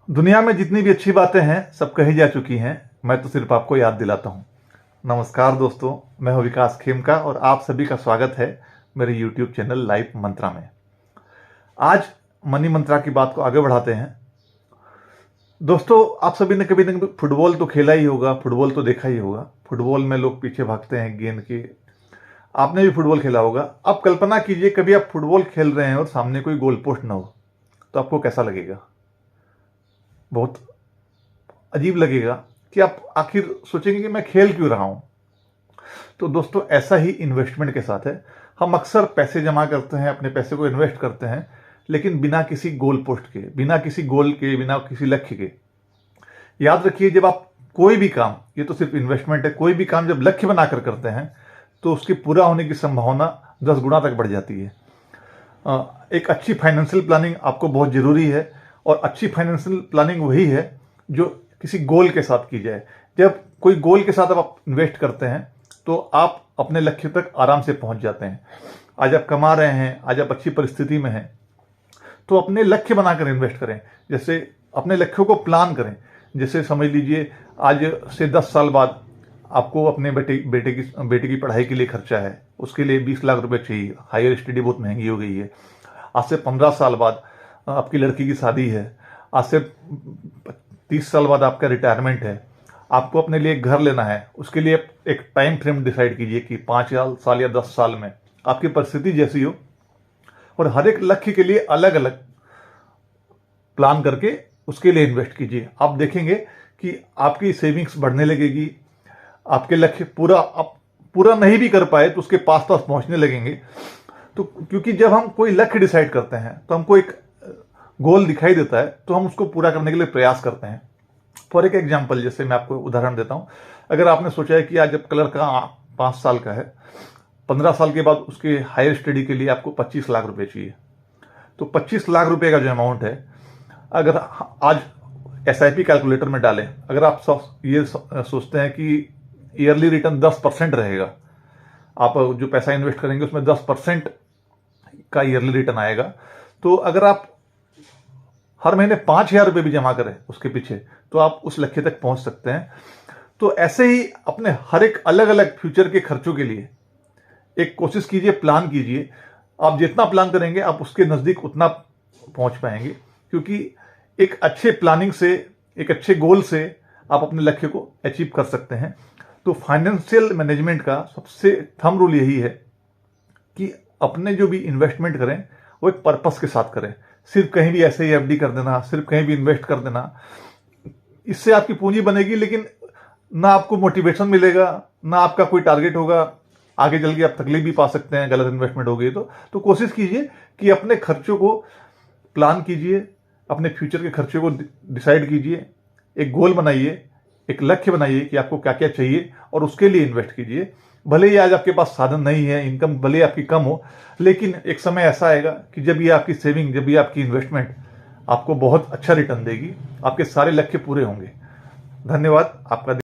दुनिया में जितनी भी अच्छी बातें हैं सब कही जा चुकी हैं। मैं तो सिर्फ आपको याद दिलाता हूँ। नमस्कार दोस्तों, मैं हूँ विकास खेमका और आप सभी का स्वागत है मेरे यूट्यूब चैनल लाइफ मंत्रा में। आज मनी मंत्रा की बात को आगे बढ़ाते हैं। दोस्तों, आप सभी ने कभी ना कभी फुटबॉल तो खेला ही होगा, फुटबॉल तो देखा ही होगा। फुटबॉल में लोग पीछे भागते हैं गेंद के। आपने भी फुटबॉल खेला होगा। अब कल्पना कीजिए कभी आप फुटबॉल खेल रहे हैं और सामने कोई गोल पोस्ट ना हो, तो आपको कैसा लगेगा? बहुत अजीब लगेगा कि आप आखिर सोचेंगे कि मैं खेल क्यों रहा हूं। तो दोस्तों, ऐसा ही इन्वेस्टमेंट के साथ है। हम अक्सर पैसे जमा करते हैं, अपने पैसे को इन्वेस्ट करते हैं, लेकिन बिना किसी गोल पोस्ट के, बिना किसी गोल के, बिना किसी लक्ष्य के। याद रखिए, जब आप कोई भी काम, ये तो सिर्फ इन्वेस्टमेंट है, कोई भी काम जब लक्ष्य बनाकर करते हैं तो उसके पूरा होने की संभावना 10 गुना तक बढ़ जाती है। एक अच्छी फाइनेंशियल प्लानिंग आपको बहुत जरूरी है, और अच्छी फाइनेंशियल प्लानिंग वही है जो किसी गोल के साथ की जाए। जब कोई गोल के साथ आप इन्वेस्ट करते हैं तो आप अपने लक्ष्य तक आराम से पहुंच जाते हैं। आज आप कमा रहे हैं, आज आप अच्छी परिस्थिति में हैं, तो अपने लक्ष्य बनाकर इन्वेस्ट करें। जैसे अपने लक्ष्यों को प्लान करें। जैसे समझ लीजिए, आज से 10 साल बाद आपको अपने बेटे की पढ़ाई के लिए खर्चा है, उसके लिए 20 लाख रुपए चाहिए। हायर स्टडी बहुत महंगी हो गई है। आज से 15 साल बाद आपकी लड़की की शादी है। आज से 30 साल बाद आपका रिटायरमेंट है। आपको अपने लिए एक घर लेना है। उसके लिए एक टाइम फ्रेम डिसाइड कीजिए कि 5 साल या 10 साल में, आपकी परिस्थिति जैसी हो, और हर एक लक्ष्य के लिए अलग अलग प्लान करके उसके लिए इन्वेस्ट कीजिए। आप देखेंगे कि आपकी सेविंग्स बढ़ने लगेगी। आपके लक्ष्य पूरा नहीं भी कर पाए तो उसके पास पहुंचने लगेंगे। तो क्योंकि जब हम कोई लक्ष्य डिसाइड करते हैं तो हमको एक गोल दिखाई देता है, तो हम उसको पूरा करने के लिए प्रयास करते हैं। फॉर एक एग्जाम्पल, जैसे मैं आपको उदाहरण देता हूं। अगर आपने सोचा है कि आज जब कलर का 5 साल का है, 15 साल के बाद उसके हायर स्टडी के लिए आपको 25 लाख रुपए चाहिए, तो 25 लाख रुपए का जो अमाउंट है, अगर आज SIP कैलकुलेटर में डालें, अगर आप ये सोचते हैं कि ईयरली रिटर्न 10% रहेगा, आप जो पैसा इन्वेस्ट करेंगे उसमें 10% का ईयरली रिटर्न आएगा, तो अगर आप हर महीने 5,000 रुपए भी जमा करें उसके पीछे, तो आप उस लक्ष्य तक पहुंच सकते हैं। तो ऐसे ही अपने हर एक अलग अलग फ्यूचर के खर्चों के लिए एक कोशिश कीजिए, प्लान कीजिए। आप जितना प्लान करेंगे आप उसके नजदीक उतना पहुंच पाएंगे, क्योंकि एक अच्छे प्लानिंग से, एक अच्छे गोल से आप अपने लक्ष्य को अचीव कर सकते हैं। तो फाइनेंशियल मैनेजमेंट का सबसे थंब रूल यही है कि अपने जो भी इन्वेस्टमेंट करें वो एक पर्पस के साथ करें। सिर्फ कहीं भी ऐसे ही FD कर देना, सिर्फ कहीं भी इन्वेस्ट कर देना, इससे आपकी पूंजी बनेगी, लेकिन ना आपको मोटिवेशन मिलेगा, ना आपका कोई टारगेट होगा। आगे चल के आप तकलीफ भी पा सकते हैं, गलत इन्वेस्टमेंट हो गई तो कोशिश कीजिए कि अपने खर्चों को प्लान कीजिए, अपने फ्यूचर के खर्चों को डिसाइड कीजिए, एक गोल बनाइए, एक लक्ष्य बनाइए कि आपको क्या क्या चाहिए, और उसके लिए इन्वेस्ट कीजिए। भले ही आज आपके पास साधन नहीं है, इनकम भले आपकी कम हो, लेकिन एक समय ऐसा आएगा कि जब ये आपकी सेविंग, जब ये आपकी इन्वेस्टमेंट आपको बहुत अच्छा रिटर्न देगी, आपके सारे लक्ष्य पूरे होंगे। धन्यवाद। आपका